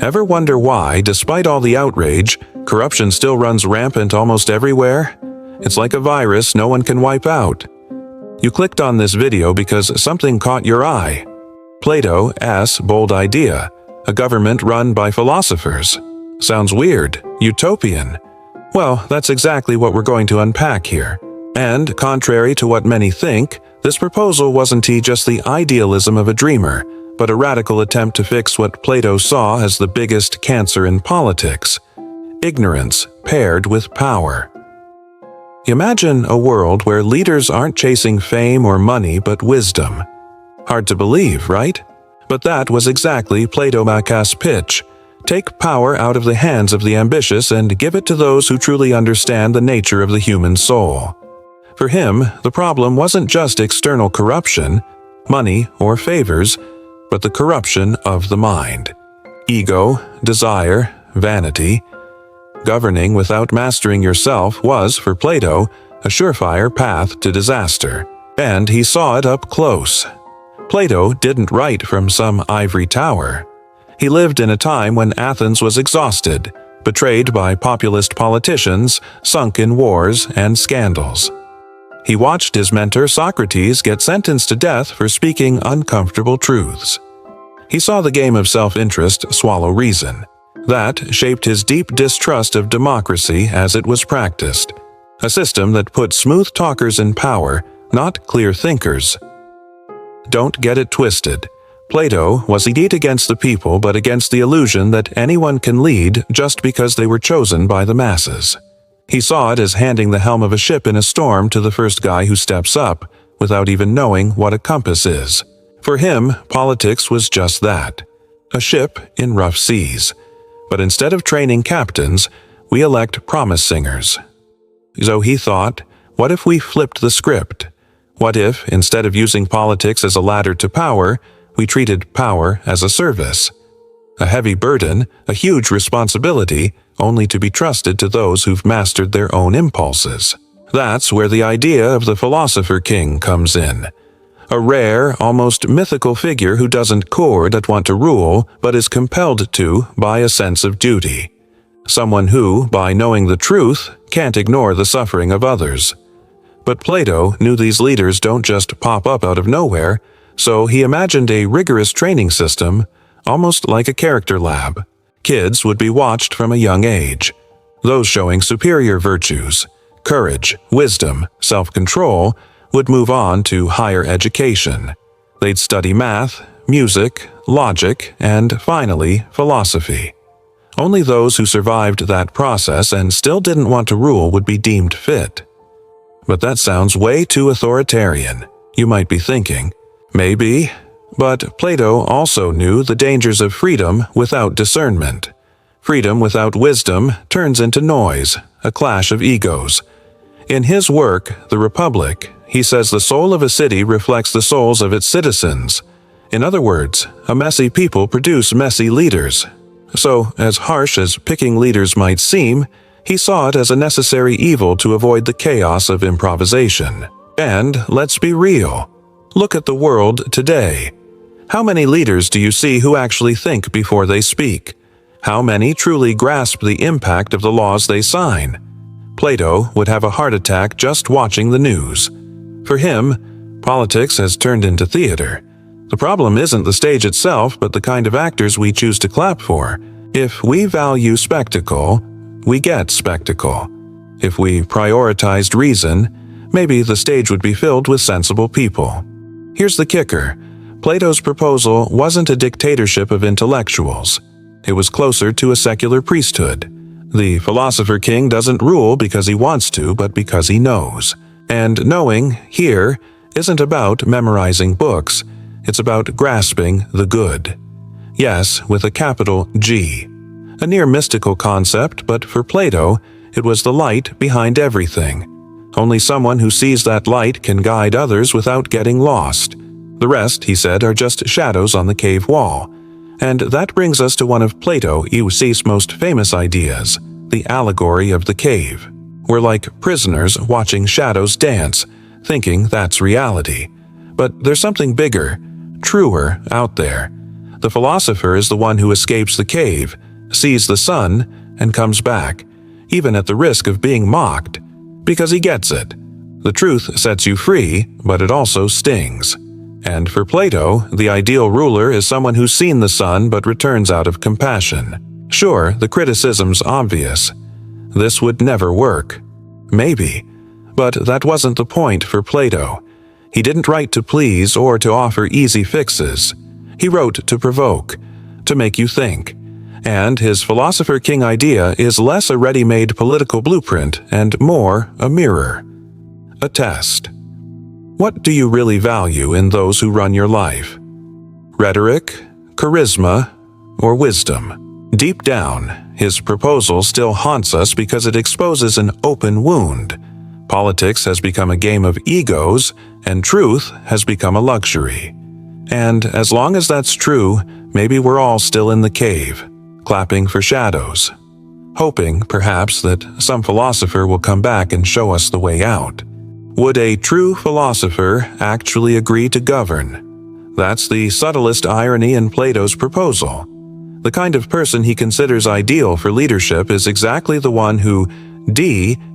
Ever wonder why, despite all the outrage, corruption still runs rampant almost everywhere? It's like a virus no one can wipe out. You clicked on this video because something caught your eye. Plato's bold idea, a government run by philosophers. Sounds weird, utopian. Well, that's exactly what we're going to unpack here. And, contrary to what many think, this proposal wasn't just the idealism of a dreamer, but a radical attempt to fix what Plato saw as the biggest cancer in politics: ignorance paired with power. Imagine a world where leaders aren't chasing fame or money but wisdom. Hard to believe, right? But that was exactly Plato's pitch. Take power out of the hands of the ambitious and give it to those who truly understand the nature of the human soul. For him, the problem wasn't just external corruption, money, or favors, but the corruption of the mind. Ego, desire, vanity. Governing without mastering yourself was, for Plato, a surefire path to disaster. And he saw it up close. Plato didn't write from some ivory tower. He lived in a time when Athens was exhausted, betrayed by populist politicians, sunk in wars and scandals. He watched his mentor Socrates get sentenced to death for speaking uncomfortable truths. He saw the game of self-interest swallow reason. That shaped his deep distrust of democracy as it was practiced, a system that put smooth talkers in power, not clear thinkers. Don't get it twisted. Plato was indeed against the people, but against the illusion that anyone can lead just because they were chosen by the masses. He saw it as handing the helm of a ship in a storm to the first guy who steps up, without even knowing what a compass is. For him, politics was just that, a ship in rough seas. But instead of training captains, we elect promise singers. So he thought, what if we flipped the script? What if, instead of using politics as a ladder to power, we treated power as a service? A heavy burden, a huge responsibility, only to be trusted to those who've mastered their own impulses. That's where the idea of the philosopher king comes in. A rare, almost mythical figure who doesn't court at want to rule, but is compelled to by a sense of duty. Someone who, by knowing the truth, can't ignore the suffering of others. But Plato knew these leaders don't just pop up out of nowhere, so he imagined a rigorous training system, almost like a character lab. Kids would be watched from a young age. Those showing superior virtues, courage, wisdom, self-control, would move on to higher education. They'd study math, music, logic, and finally, philosophy. Only those who survived that process and still didn't want to rule would be deemed fit. But that sounds way too authoritarian, you might be thinking. Maybe, but Plato also knew the dangers of freedom without discernment. Freedom without wisdom turns into noise, a clash of egos. In his work, The Republic, he says the soul of a city reflects the souls of its citizens. In other words, a messy people produce messy leaders. So, as harsh as picking leaders might seem, he saw it as a necessary evil to avoid the chaos of improvisation. And let's be real. Look at the world today. How many leaders do you see who actually think before they speak? How many truly grasp the impact of the laws they sign? Plato would have a heart attack just watching the news. For him, politics has turned into theater. The problem isn't the stage itself, but the kind of actors we choose to clap for. If we value spectacle, we get spectacle. If we prioritized reason, maybe the stage would be filled with sensible people. Here's the kicker. Plato's proposal wasn't a dictatorship of intellectuals. It was closer to a secular priesthood. The philosopher king doesn't rule because he wants to, but because he knows. And knowing, here, isn't about memorizing books. It's about grasping the good. Yes, with a capital G. A near mystical concept, but for Plato, it was the light behind everything. Only someone who sees that light can guide others without getting lost. The rest, he said, are just shadows on the cave wall. And that brings us to one of Plato's most famous ideas, the allegory of the cave. We're like prisoners watching shadows dance, thinking that's reality. But there's something bigger, truer out there. The philosopher is the one who escapes the cave, sees the sun, and comes back, even at the risk of being mocked, because he gets it. The truth sets you free, but it also stings. And for Plato, the ideal ruler is someone who's seen the sun but returns out of compassion. Sure, the criticism's obvious. This would never work. Maybe. But that wasn't the point for Plato. He didn't write to please or to offer easy fixes. He wrote to provoke, to make you think. And his philosopher king idea is less a ready-made political blueprint and more a mirror. A test. What do you really value in those who run your life? Rhetoric, charisma, or wisdom? Deep down, his proposal still haunts us because it exposes an open wound. Politics has become a game of egos, and truth has become a luxury. And as long as that's true, maybe we're all still in the cave, clapping for shadows, hoping, perhaps, that some philosopher will come back and show us the way out. Would a true philosopher actually agree to govern? That's the subtlest irony in Plato's proposal. The kind of person he considers ideal for leadership is exactly the one who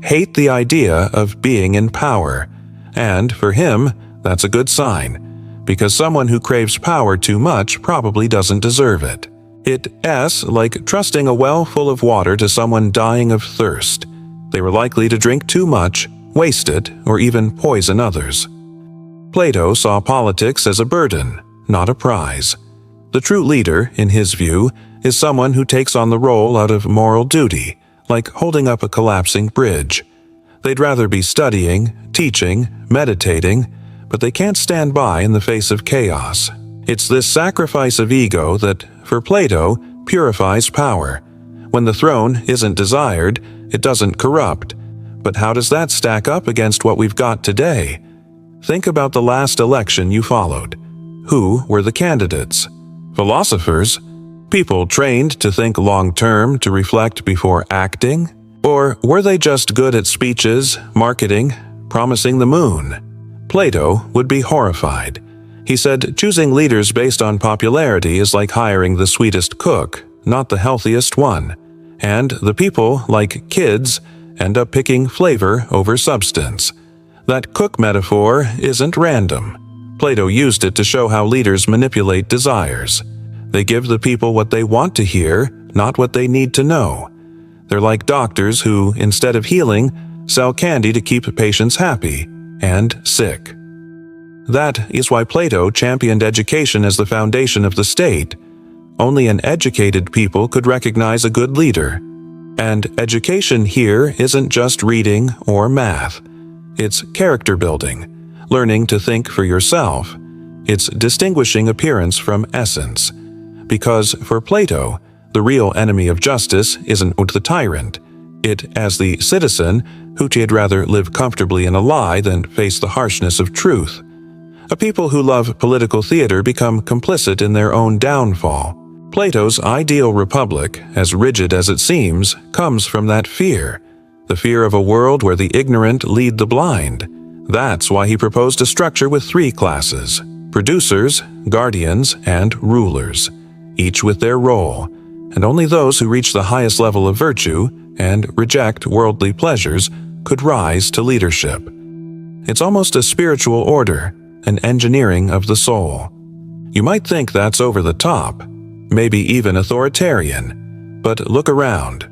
hate the idea of being in power. And for him, that's a good sign, because someone who craves power too much probably doesn't deserve it. It's like trusting a well full of water to someone dying of thirst. They were likely to drink too much, waste it, or even poison others. Plato saw politics as a burden, not a prize. The true leader, in his view, is someone who takes on the role out of moral duty, like holding up a collapsing bridge. They'd rather be studying, teaching, meditating, but they can't stand by in the face of chaos. It's this sacrifice of ego that, for Plato, purifies power. When the throne isn't desired, it doesn't corrupt. But how does that stack up against what we've got today? Think about the last election you followed. Who were the candidates? Philosophers? People trained to think long-term, to reflect before acting? Or were they just good at speeches, marketing, promising the moon? Plato would be horrified. He said choosing leaders based on popularity is like hiring the sweetest cook, not the healthiest one. And the people, like kids, end up picking flavor over substance. That cook metaphor isn't random. Plato used it to show how leaders manipulate desires. They give the people what they want to hear, not what they need to know. They're like doctors who, instead of healing, sell candy to keep patients happy and sick. That is why Plato championed education as the foundation of the state. Only an educated people could recognize a good leader. And education here isn't just reading or math. It's character building, learning to think for yourself. It's distinguishing appearance from essence. Because for Plato, the real enemy of justice isn't the tyrant. It as the citizen who'd rather live comfortably in a lie than face the harshness of truth. A people who love political theater become complicit in their own downfall. Plato's ideal republic, as rigid as it seems, comes from that fear. The fear of a world where the ignorant lead the blind. That's why he proposed a structure with 3 classes: producers, guardians, and rulers, each with their role, and only those who reach the highest level of virtue and reject worldly pleasures could rise to leadership. It's almost a spiritual order, an engineering of the soul. You might think that's over the top, maybe even authoritarian. But look around.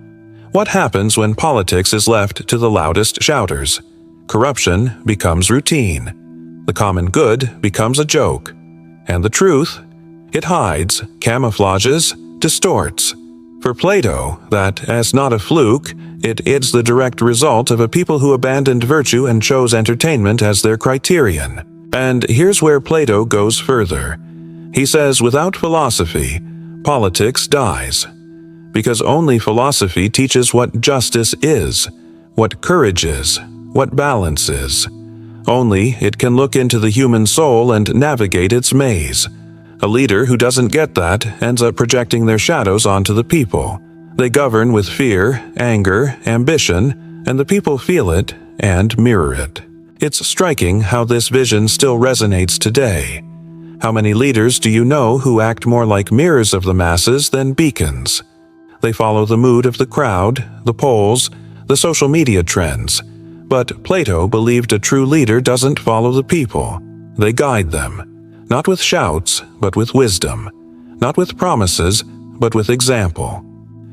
What happens when politics is left to the loudest shouters? Corruption becomes routine. The common good becomes a joke. And the truth? It hides, camouflages, distorts. For Plato, that as not a fluke, it is the direct result of a people who abandoned virtue and chose entertainment as their criterion. And here's where Plato goes further. He says without philosophy, politics dies. Because only philosophy teaches what justice is, what courage is, what balance is. Only it can look into the human soul and navigate its maze. A leader who doesn't get that ends up projecting their shadows onto the people. They govern with fear, anger, ambition, and the people feel it and mirror it. It's striking how this vision still resonates today. How many leaders do you know who act more like mirrors of the masses than beacons? They follow the mood of the crowd, the polls, the social media trends. But Plato believed a true leader doesn't follow the people. They guide them, not with shouts, but with wisdom, not with promises, but with example.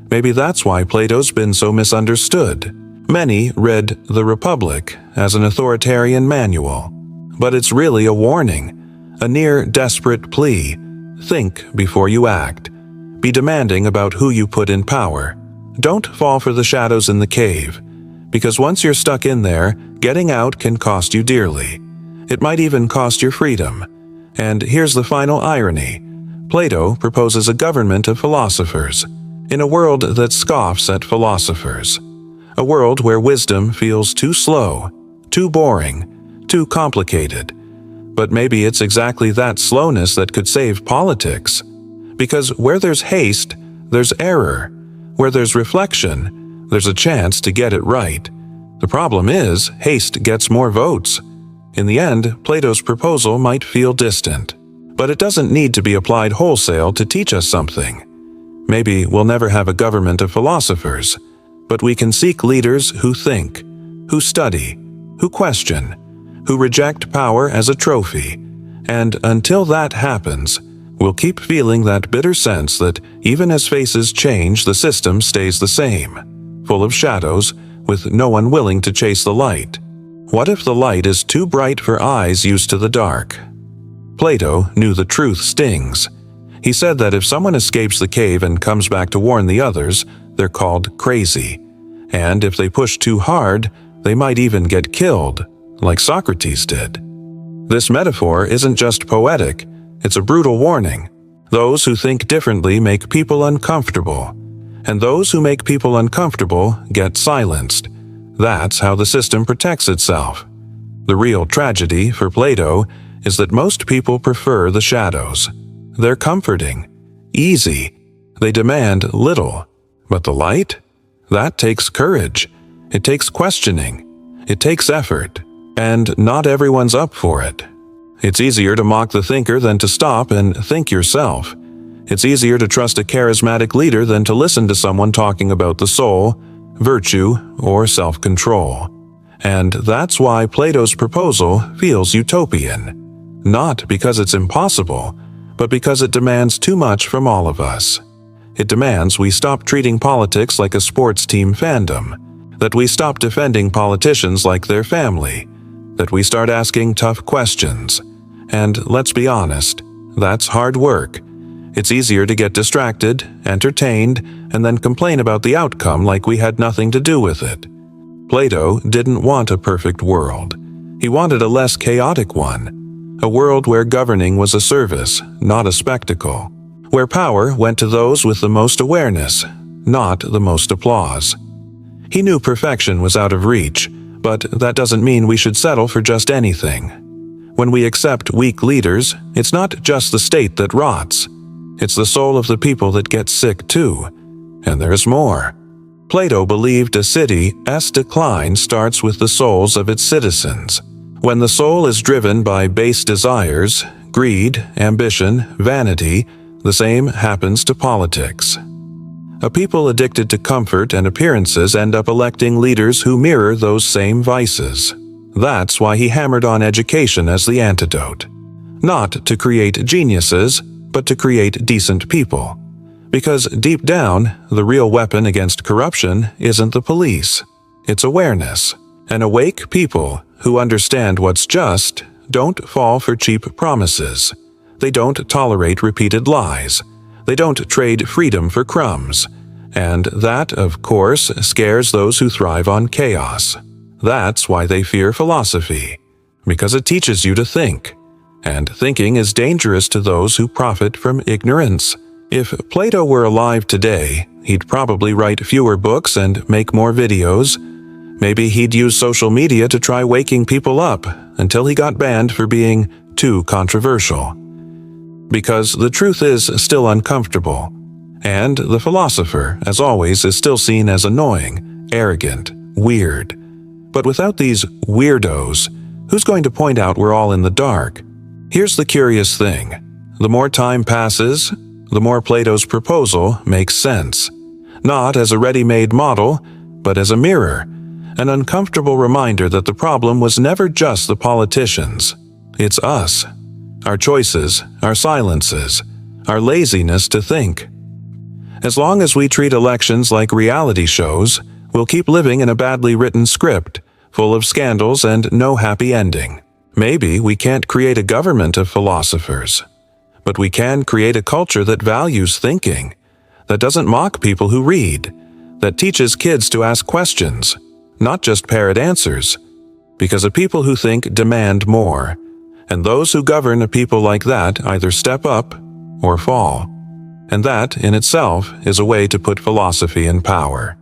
Maybe that's why Plato's been so misunderstood. Many read The Republic as an authoritarian manual, but it's really a warning, a near desperate plea. Think before you act. Be demanding about who you put in power. Don't fall for the shadows in the cave, because once you're stuck in there, getting out can cost you dearly. It might even cost your freedom. And here's the final irony. Plato proposes a government of philosophers, in a world that scoffs at philosophers. A world where wisdom feels too slow, too boring, too complicated. But maybe it's exactly that slowness that could save politics. Because where there's haste, there's error. Where there's reflection, there's a chance to get it right. The problem is, haste gets more votes. In the end, Plato's proposal might feel distant. But it doesn't need to be applied wholesale to teach us something. Maybe we'll never have a government of philosophers, but we can seek leaders who think, who study, who question, who reject power as a trophy. And until that happens, we'll keep feeling that bitter sense that even as faces change, the system stays the same, full of shadows, with no one willing to chase the light. What if the light is too bright for eyes used to the dark? Plato knew the truth stings. He said that if someone escapes the cave and comes back to warn the others, they're called crazy. And if they push too hard, they might even get killed, like Socrates did. This metaphor isn't just poetic, it's a brutal warning. Those who think differently make people uncomfortable, and those who make people uncomfortable get silenced. That's how the system protects itself. The real tragedy for Plato is that most people prefer the shadows. They're comforting, easy, they demand little. But the light? That takes courage. It takes questioning. It takes effort. And not everyone's up for it. It's easier to mock the thinker than to stop and think yourself. It's easier to trust a charismatic leader than to listen to someone talking about the soul, virtue, or self-control. And that's why Plato's proposal feels utopian. Not because it's impossible, but because it demands too much from all of us. It demands we stop treating politics like a sports team fandom, that we stop defending politicians like their family, that we start asking tough questions. And let's be honest, that's hard work. It's easier to get distracted, entertained, and then complain about the outcome like we had nothing to do with it. Plato didn't want a perfect world. He wanted a less chaotic one. A world where governing was a service, not a spectacle. Where power went to those with the most awareness, not the most applause. He knew perfection was out of reach, but that doesn't mean we should settle for just anything. When we accept weak leaders, it's not just the state that rots. It's the soul of the people that gets sick too. And there's more. Plato believed a city's decline starts with the souls of its citizens. When the soul is driven by base desires, greed, ambition, vanity, the same happens to politics. A people addicted to comfort and appearances end up electing leaders who mirror those same vices. That's why he hammered on education as the antidote. Not to create geniuses, but to create decent people. Because deep down, the real weapon against corruption isn't the police. It's awareness. An awake people who understand what's just don't fall for cheap promises. They don't tolerate repeated lies. They don't trade freedom for crumbs. And that, of course, scares those who thrive on chaos. That's why they fear philosophy, because it teaches you to think. And thinking is dangerous to those who profit from ignorance. If Plato were alive today, he'd probably write fewer books and make more videos. Maybe he'd use social media to try waking people up until he got banned for being too controversial. Because the truth is still uncomfortable. And the philosopher, as always, is still seen as annoying, arrogant, weird. But without these weirdos, who's going to point out we're all in the dark? Here's the curious thing. The more time passes, the more Plato's proposal makes sense. Not as a ready-made model, but as a mirror, an uncomfortable reminder that the problem was never just the politicians. It's us. Our choices, our silences, our laziness to think. As long as we treat elections like reality shows, we'll keep living in a badly written script, full of scandals and no happy ending. Maybe we can't create a government of philosophers, but we can create a culture that values thinking, that doesn't mock people who read, that teaches kids to ask questions, not just parrot answers, because a people who think demand more, and those who govern a people like that either step up or fall. And that, in itself, is a way to put philosophy in power.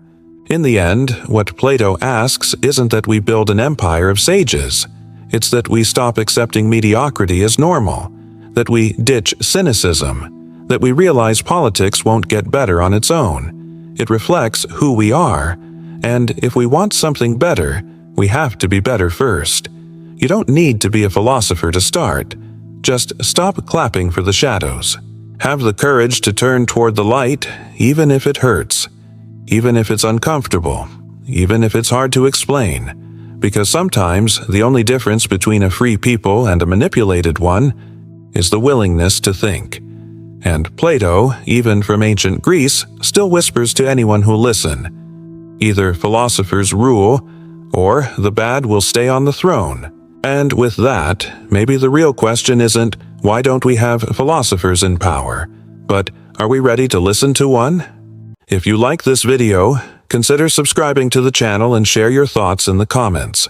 In the end, what Plato asks isn't that we build an empire of sages. It's that we stop accepting mediocrity as normal, that we ditch cynicism, that we realize politics won't get better on its own. It reflects who we are, and if we want something better, we have to be better first. You don't need to be a philosopher to start. Just stop clapping for the shadows. Have the courage to turn toward the light, even if it hurts, even if it's uncomfortable, even if it's hard to explain. Because sometimes the only difference between a free people and a manipulated one is the willingness to think. And Plato, even from ancient Greece, still whispers to anyone who'll listen. Either philosophers rule, or the bad will stay on the throne. And with that, maybe the real question isn't, why don't we have philosophers in power? But are we ready to listen to one? If you like this video, consider subscribing to the channel and share your thoughts in the comments.